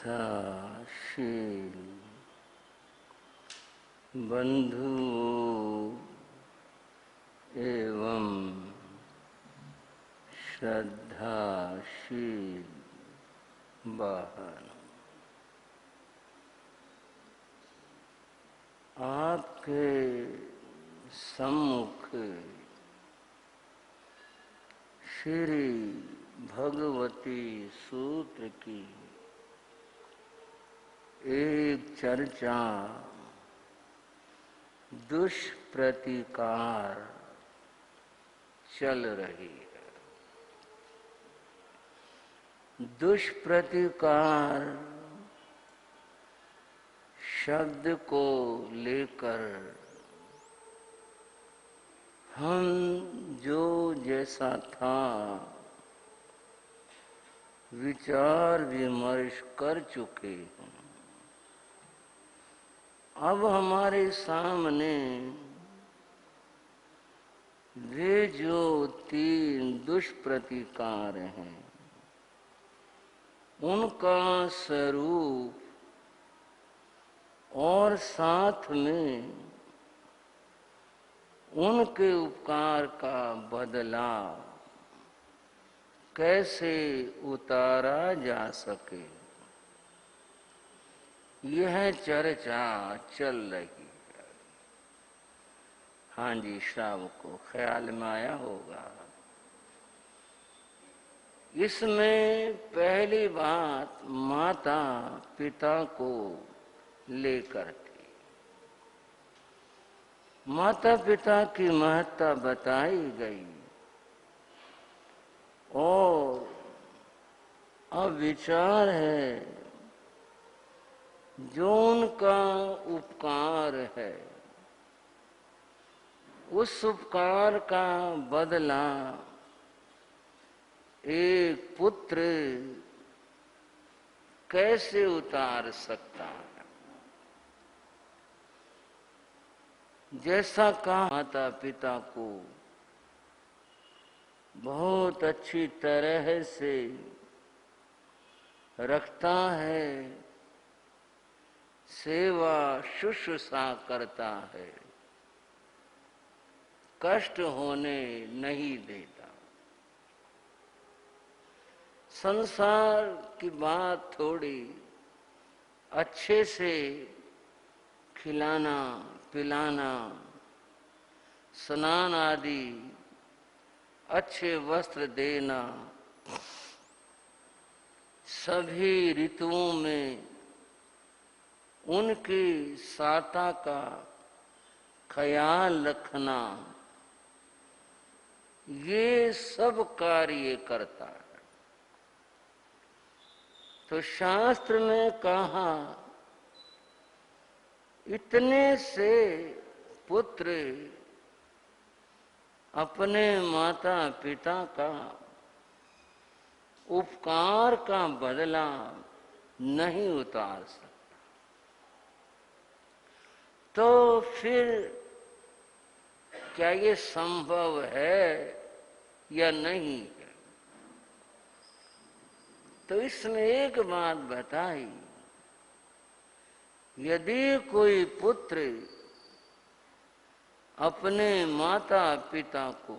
श्रद्धाशील बंधुओं एवं श्रद्धाशील बहनों, आपके सम्मुख श्री भगवती सूत्र की एक चर्चा दुष्प्रतिकार चल रही है। दुष्प्रतिकार शब्द को लेकर हम जो जैसा था विचार विमर्श कर चुके हैं। अब हमारे सामने वे जो तीन दुष्प्रतिकार हैं उनका स्वरूप और साथ में उनके उपकार का बदला कैसे उतारा जा सके, यह चर्चा चल रही है। हाँ जी, श्रावक को ख्याल में आया होगा। इसमें पहली बात माता पिता को लेकर थी। माता पिता की महत्ता बताई गई और अब विचार है जो उनका उपकार है उस उपकार का बदला एक पुत्र कैसे उतार सकता है। जैसा कहा माता पिता को बहुत अच्छी तरह से रखता है, सेवा शुश्रूषा करता है, कष्ट होने नहीं देता। संसार की बात थोड़ी अच्छे से खिलाना पिलाना, स्नान आदि अच्छे वस्त्र देना, सभी ऋतुओं में उनकी साता का ख्याल रखना, ये सब कार्य करता है। तो शास्त्र ने कहा इतने से पुत्र अपने माता पिता का उपकार का बदला नहीं उतार सकता। तो फिर क्या ये संभव है या नहीं है? तो इसमें एक बात बताई, यदि कोई पुत्र अपने माता पिता को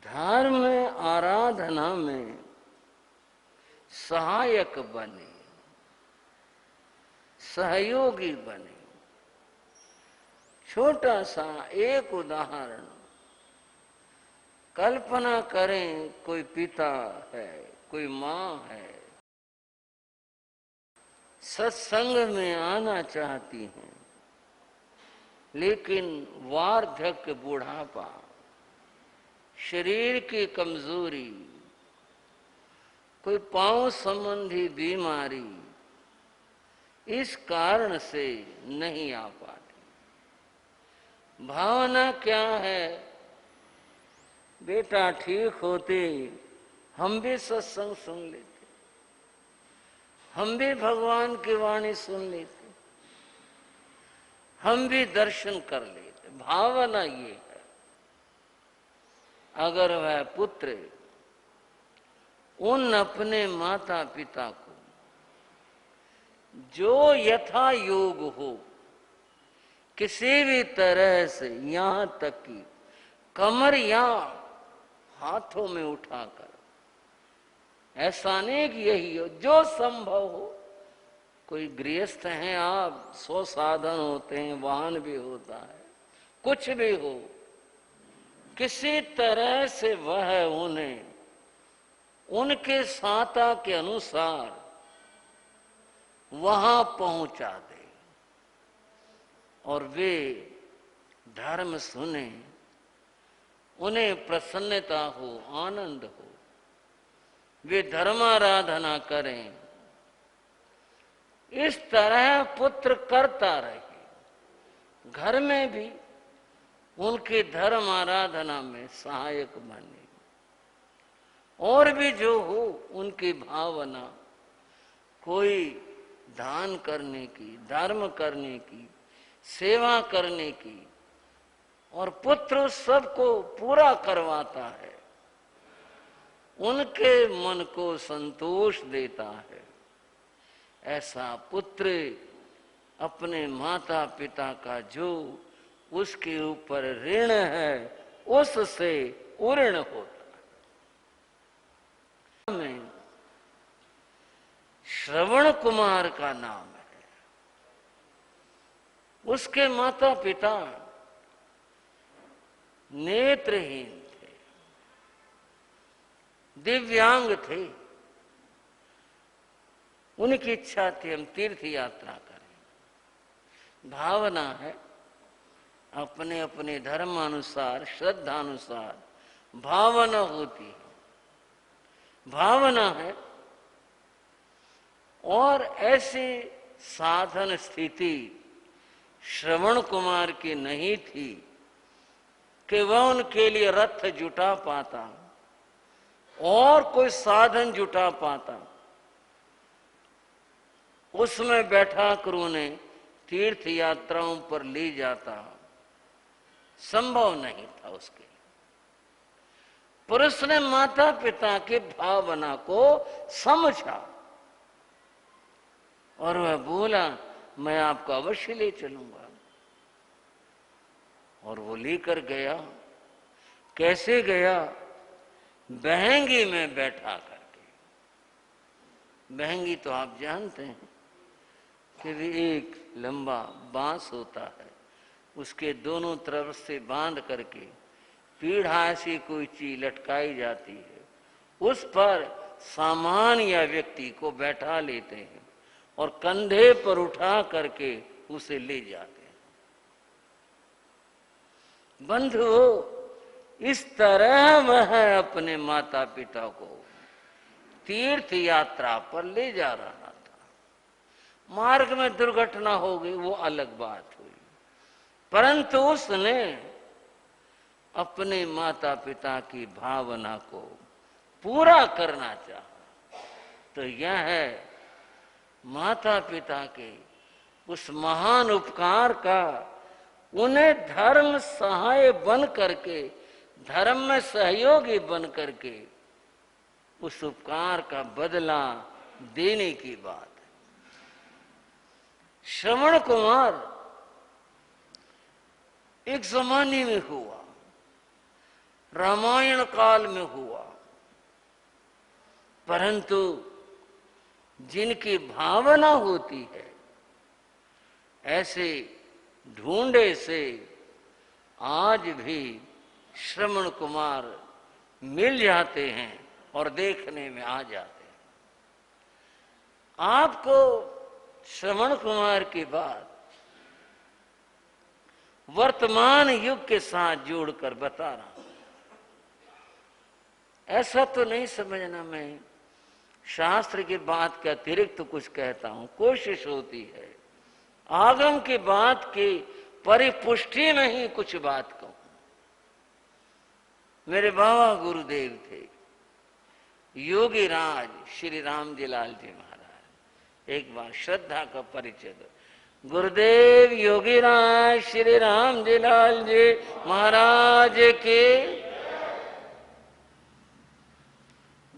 धर्म आराधना में सहायक बने, सहयोगी बने। छोटा सा एक उदाहरण कल्पना करें, कोई पिता है, कोई माँ है, सत्संग में आना चाहती हैं, लेकिन वार्धक्य, बुढ़ापा, शरीर की कमजोरी, कोई पांव संबंधी बीमारी, इस कारण से नहीं आ पाती। भावना क्या है, बेटा ठीक होते हम भी सत्संग सुन लेते, हम भी भगवान की वाणी सुन लेते, हम भी दर्शन कर लेते। भावना ये है। अगर वह पुत्र उन अपने माता पिता को जो यथा योग हो, किसी भी तरह से, यहां तक कि कमर या हाथों में उठाकर, ऐसा नहीं कि यही हो, जो संभव हो। कोई गृहस्थ हैं आप, 100 साधन होते हैं, वाहन भी होता है, कुछ भी हो, किसी तरह से वह उन्हें उनके साता के अनुसार वहां पहुंचा दे और वे धर्म सुने, उन्हें प्रसन्नता हो, आनंद हो, वे धर्माराधना करें। इस तरह पुत्र करता रहे, घर में भी उनके धर्म आराधना में सहायक बने, और भी जो हो उनकी भावना, कोई दान करने की, धर्म करने की, सेवा करने की, और पुत्र उस सबको पूरा करवाता है, उनके मन को संतोष देता है। ऐसा पुत्र अपने माता पिता का जो उसके ऊपर ऋण है उससे उऋण होता है। में श्रवण कुमार का नाम है। उसके माता पिता नेत्रहीन थे, दिव्यांग थे। उनकी इच्छा थी हम तीर्थ यात्रा करें। भावना है अपने अपने धर्मानुसार, श्रद्धानुसार भावना होती है, भावना है। और ऐसी साधन स्थिति श्रवण कुमार की नहीं थी कि वह उनके लिए रथ जुटा पाता और कोई साधन जुटा पाता, उसमें बैठा कर उन्हें तीर्थ यात्राओं पर ले जाता, संभव नहीं था उसके। पर उसने माता पिता की भावना को समझा और वह बोला मैं आपको अवश्य ले चलूंगा। और वो लेकर गया। कैसे गया? बहंगी में बैठा करके। बहंगी तो आप जानते हैं कि भी एक लंबा बांस होता है, उसके दोनों तरफ से बांध करके पीढ़ा ऐसी कोई चीज लटकाई जाती है, उस पर सामान या व्यक्ति को बैठा लेते हैं और कंधे पर उठा करके उसे ले जाते हैं। बंधुओं, इस तरह वह अपने माता पिता को तीर्थ यात्रा पर ले जा रहा था। मार्ग में दुर्घटना हो गई, वो अलग बात हुई, परंतु उसने अपने माता पिता की भावना को पूरा करना चाहा। तो यह है माता पिता के उस महान उपकार का, उन्हें धर्म सहाय बन करके, धर्म में सहयोगी बन करके उस उपकार का बदला देने की बात है। श्रवण कुमार एक जमाने में हुआ, रामायण काल में हुआ, परंतु जिनकी भावना होती है ऐसे ढूंढे से आज भी श्रवण कुमार मिल जाते हैं और देखने में आ जाते हैं। आपको श्रवण कुमार की बात वर्तमान युग के साथ जोड़कर बता रहा हूं। ऐसा तो नहीं समझना मैं शास्त्र की बात के अतिरिक्त तो कुछ कहता हूं, कोशिश होती है आगम की बात की परिपुष्टि में ही कुछ बात कहूं। मेरे बाबा गुरुदेव थे योगी राज श्री राम जी लाल जी महाराज। एक बार श्रद्धा का परिचय दो। गुरुदेव योगी राज श्री राम जी लाल जी महाराज के।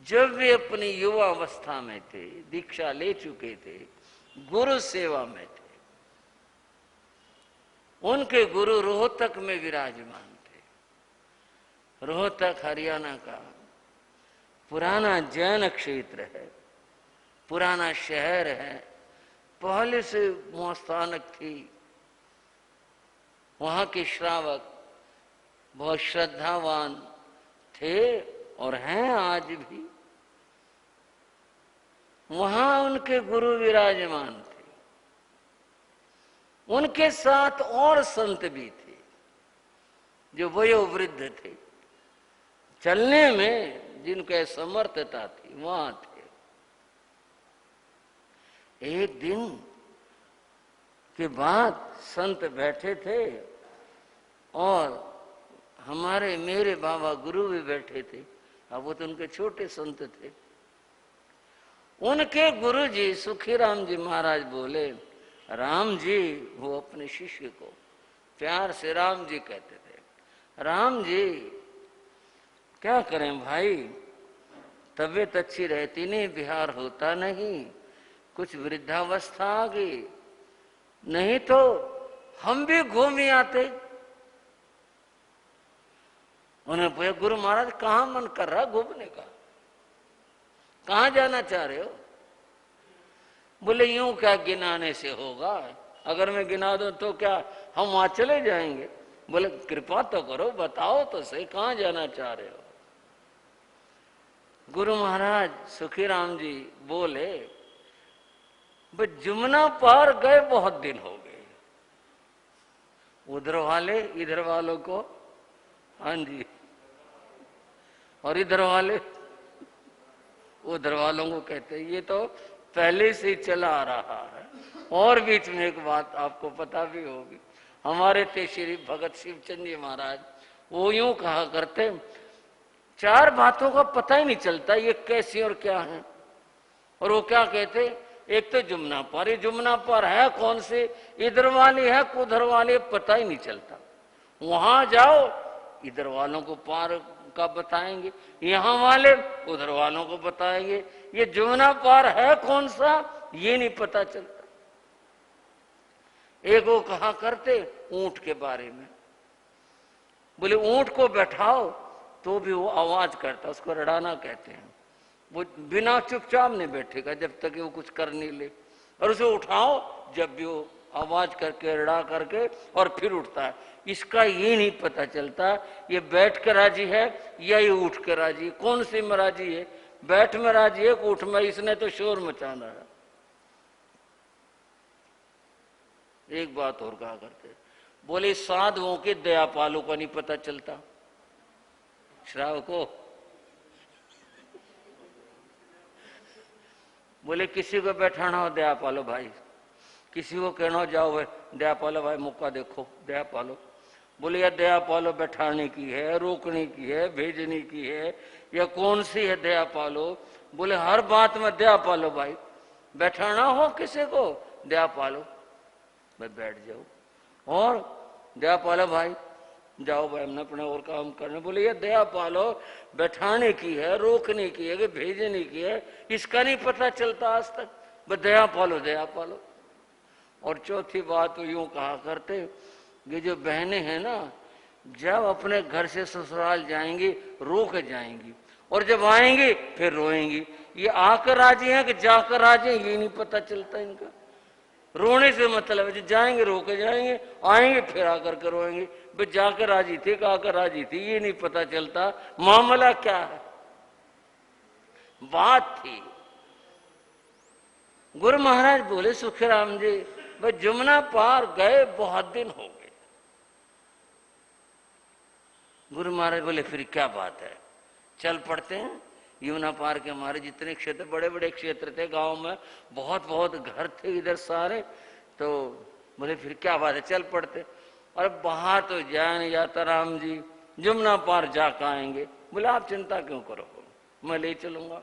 जब वे अपनी युवा अवस्था में थे, दीक्षा ले चुके थे, गुरु सेवा में थे। उनके गुरु रोहतक में विराजमान थे। रोहतक हरियाणा का पुराना जैन क्षेत्र है, पुराना शहर है, पहले से मोहस्थानक थी। वहां के श्रावक बहुत श्रद्धावान थे और हैं आज भी। वहां उनके गुरु विराजमान थे। उनके साथ और संत भी थे जो वयोवृद्ध थे, चलने में जिनके समर्थता थी, वहां थे। एक दिन के बाद संत बैठे थे और हमारे मेरे बाबा गुरु भी बैठे थे। अब वो तो उनके छोटे संत थे। उनके गुरु जी सुखीराम जी महाराज बोले, राम जी, वो अपने शिष्य को प्यार से राम जी कहते थे, राम जी क्या करें भाई, तबीयत अच्छी रहती नहीं, बिहार होता नहीं, कुछ वृद्धावस्था आ गई, नहीं तो हम भी घूम ही आते। उन्हें पूछा, गुरु महाराज कहाँ मन कर रहा घूमने का, कहाँ जाना चाह रहे हो? बोले यूं क्या गिनाने से होगा, अगर मैं गिना दूं तो क्या हम वहां चले जाएंगे? बोले कृपा तो करो, बताओ तो सही कहाँ जाना चाह रहे हो? गुरु महाराज सुखीराम जी बोले, जमुना पार गए बहुत दिन हो गए। उधर वाले इधर वालों को, हाँ जी, और इधर वाले उधर वालों को कहते हैं। ये तो पहले से चला आ रहा है। और बीच में एक बात आपको पता भी होगी, हमारे थे श्री भगत शिवचंद जी महाराज, वो यूं कहा करते, चार बातों का पता ही नहीं चलता ये कैसी और क्या है। और वो क्या कहते, एक तो जमुना पार, ये जमुना पार है कौन से, इधर वाली है उधर वाले, पता ही नहीं चलता। वहां जाओ इधर वालों को पार का बताएंगे, यहाँ वाले उधर वालों को बताएंगे, ये जमुना पार है कौन सा ये नहीं पता चलता। एक वो कहा करते ऊंट के बारे में, बोले ऊंट को बैठाओ तो भी वो आवाज करता, उसको रड़ाना कहते हैं। वो बिना चुपचाप नहीं बैठेगा जब तक वो कुछ कर नहीं ले, और उसे उठाओ जब भी वो आवाज करके रड़ा करके और फिर उठता है। इसका ये नहीं पता चलता ये बैठ कर राजी है या ये उठ कर राजी है, कौन सी में राजी है, बैठ में राजी है उठ में, इसने तो शोर मचाना है। एक बात और कहा करते, बोले साधुओं के दया पालों का नहीं पता चलता, श्रावकों बोले किसी को बैठाना हो दया पालो भाई, किसी को कहना हो जाओ भाई दया पालो भाई, मौका देखो दया पालो। बोले या दया पालो बैठाने की है, रोकने की है, भेजने की है, या कौन सी है दया पालो? बोले हर बात में दया पालो भाई, बैठाना हो किसी को दया पालो भाई, बैठ जाओ, और दया पालो भाई जाओ भाई हमने अपने और काम करने। बोले ये दया पालो बैठाने की है, रोकने की है कि भेजने की है, इसका नहीं पता चलता आज तक, बस दया पालो दया पालो। और चौथी बात तो यूं कहा करते, ये जो बहनें हैं ना, जब अपने घर से ससुराल जाएंगी रो के जाएंगी, और जब आएंगी फिर रोएंगी। ये आकर राजी हैं कि जाकर राजी हैं ये नहीं पता चलता इनका। रोने से मतलब है जाएंगे रो के जाएंगे, आएंगे फिर आकर के रोएंगे, भाई जाकर राजी थे कि आकर राजी थी ये नहीं पता चलता, मामला क्या है। बात थी गुरु महाराज बोले सुखीराम जी भाई जमुना पार गए बहुत दिन हो गए। गुरु महाराज बोले फिर क्या बात है, चल पड़ते हैं। यमुना पार के हमारे जितने क्षेत्र, बड़े बड़े क्षेत्र थे, गांव में बहुत बहुत घर थे इधर सारे, तो बोले फिर क्या बात है चल पड़ते। और बाहर तो जाए नहीं जाता राम जी, जमुना पार जाकर आएंगे। बोले आप चिंता क्यों करो, मैं ले चलूंगा।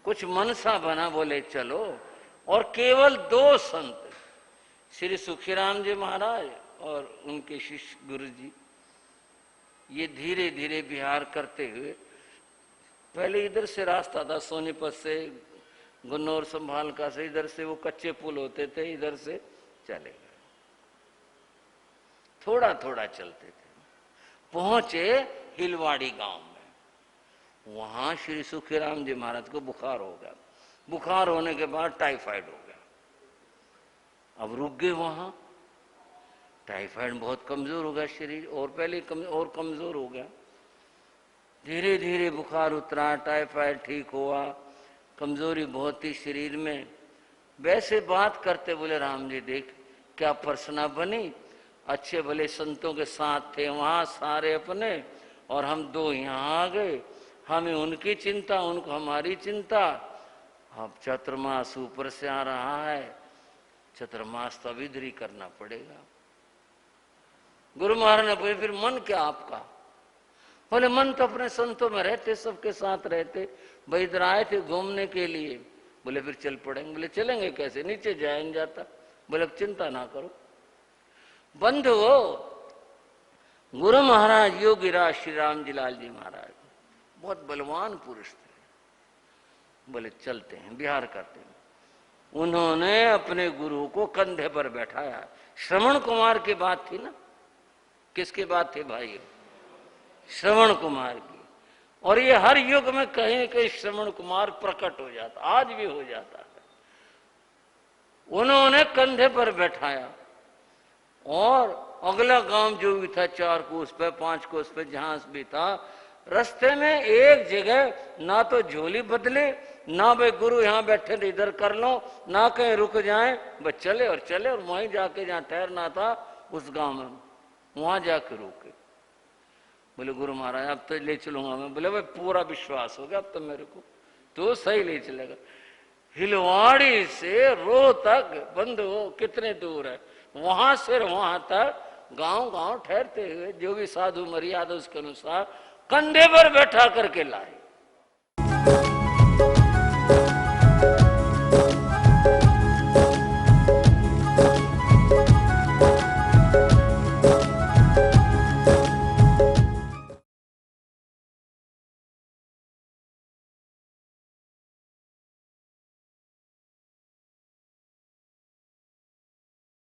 कुछ मनसा बना, बोले चलो। और केवल दो संत, श्री सुखीराम जी महाराज और उनके शिष्य गुरु जी, ये धीरे धीरे विहार करते हुए, पहले इधर से रास्ता था सोनीपत से गुन्नौर संभाल का से इधर से वो कच्चे पुल होते थे, इधर से चले गए, थोड़ा थोड़ा चलते थे। पहुंचे हिलवाड़ी गांव में, वहां श्री सुखीराम जी महाराज को बुखार हो गया। बुखार होने के बाद टाइफाइड हो गया। अब रुक गए वहां, टाइफाइड बहुत कमजोर हो गया शरीर, और पहले और कमजोर हो गया। धीरे धीरे बुखार उतरा, टाइफाइड ठीक हुआ, कमजोरी बहुत थी शरीर में। वैसे बात करते बोले राम जी देख क्या प्रसन्ना बनी, अच्छे भले संतों के साथ थे वहां सारे अपने, और हम दो यहाँ आ गए, हमें उनकी चिंता, उनको हमारी चिंता। अब चतुर्मास ऊपर से आ रहा है, चतुर्मास तो अभी इधर ही करना पड़ेगा। गुरु महाराज ने बोले फिर मन क्या आपका? बोले मन तो अपने संतों में रहते, सबके साथ रहते, भाई इधर आए थे घूमने के लिए। बोले फिर चल पड़ेंगे। बोले चलेंगे कैसे, नीचे जाएंगे जाता। बोले चिंता ना करो। बंधु गुरु महाराज योगीराज श्री राम जी लाल जी महाराज बहुत बलवान पुरुष थे। बोले चलते हैं, बिहार करते हैं। उन्होंने अपने गुरु को कंधे पर बैठाया। श्रवण कुमार की बात थी ना, किसकी बात थी भाई? श्रवण कुमार की। और ये हर युग में कहीं न कहीं श्रवण कुमार प्रकट हो जाता, आज भी हो जाता है। उन्होंने कंधे पर बैठाया और अगला गांव जो भी था 4 कोस पे 5 कोस पे जहां भी था, रास्ते में एक जगह ना तो झोली बदले, ना भाई गुरु यहाँ बैठे थे इधर कर लो, ना कहीं रुक जाएं, बस चले और चले। और वहीं जाके जहाँ ठहरना था उस गांव में, वहां जाके रुके। बोले गुरु महाराज अब तो ले चलूंगा मैं। बोले भाई पूरा विश्वास हो गया अब तो मेरे को, तो सही ले चलेगा। हिलवाड़ी से रोहतक बंधु कितने दूर है, वहां से वहां तक गांव गांव ठहरते हुए जो भी साधु मर्यादा उसके अनुसार कंधे पर बैठा करके लाए।